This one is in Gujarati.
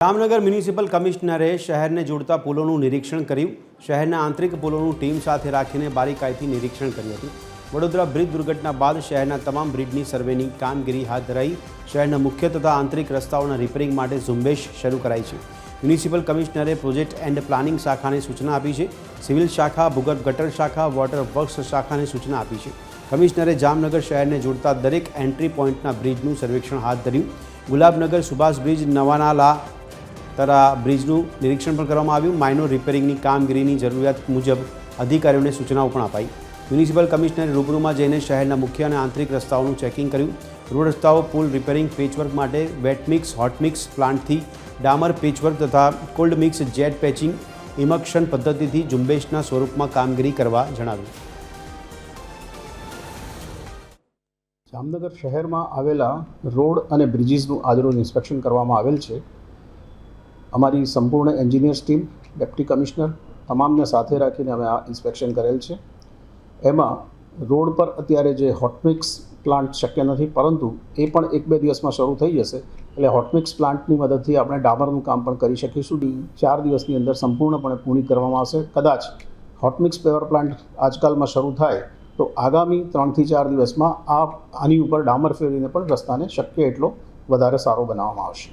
જામનગર મ્યુનિસિપલ કમિશનરે શહેરને જોડતા પુલોનું નિરીક્ષણ કર્યું. શહેરના આંતરિક પુલોનું ટીમ સાથે રાખીને બારીકાઈથી નિરીક્ષણ કર્યું હતું. વડોદરા બ્રિજ દુર્ઘટના બાદ શહેરના તમામ બ્રિજની સર્વેની કામગીરી હાથ ધરાઈ. શહેરના મુખ્ય તથા આંતરિક રસ્તાઓના રિપેરિંગ માટે ઝુંબેશ શરૂ કરાઈ છે. મ્યુનિસિપલ કમિશનરે પ્રોજેક્ટ એન્ડ પ્લાનિંગ શાખાને સૂચના આપી છે. સિવિલ શાખા, ભૂગર્ભ ગટર શાખા, વોટર વર્ક્સ શાખાને સૂચના આપી છે. કમિશનરે જામનગર શહેરને જોડતા દરેક એન્ટ્રી પોઈન્ટના બ્રિજનું સર્વેક્ષણ હાથ ધર્યું. ગુલાબનગર સુભાષ બ્રિજ, નવાનાલા તરા બ્રિજનું નિરીક્ષણ પણ કરવામાં આવ્યું. માઇનોર રિપેરિંગની કામગીરીની જરૂરિયાત મુજબ અધિકારીઓને સૂચનાઓ પણ અપાઈ. મ્યુનિસિપલ કમિશનરે રૂબરૂમાં જઈને શહેરના મુખ્ય અને આંતરિક રસ્તાઓનું ચેકિંગ કર્યું. રોડ રસ્તાઓ, પુલ રિપેરિંગ, પેચવર્ક માટે વેટ મિક્સ, હોટ મિક્સ પ્લાન્ટથી ડામર પેચવર્ક તથા કોલ્ડ મિક્સ જેટ પેચિંગ ઇમક્શન પદ્ધતિથી ઝુંબેશના સ્વરૂપમાં કામગીરી કરવા જણાવ્યું. જામનગર શહેરમાં આવેલા રોડ અને બ્રિજીસનું આજરોજ ઇન્સ્પેક્શન કરવામાં આવેલ છે. અમારી સંપૂર્ણ એન્જિનિયર્સ ટીમ, ડેપ્ટી કમિશનર તમામને સાથે રાખીને અમે આ ઇન્સ્પેક્શન કરેલ છે. એમાં રોડ પર અત્યારે જે હોટમિક્સ પ્લાન્ટ શક્ય નથી, પરંતુ એ પણ 1-2 દિવસમાં શરૂ થઈ જશે. એટલે હોટમિક્સ પ્લાન્ટની મદદથી આપણે ડામરનું કામ પણ કરી શકીશું. 4 દિવસની અંદર સંપૂર્ણપણે પૂર્ણ કરવામાં આવશે. કદાચ હોટમિક્સ પેવર પ્લાન્ટ આજકાલમાં શરૂ થાય તો આગામી 3 થી 4 દિવસમાં આની ઉપર ડામર ફેરવીને પણ રસ્તાને શક્ય એટલો વધારે સારો બનાવવામાં આવશે.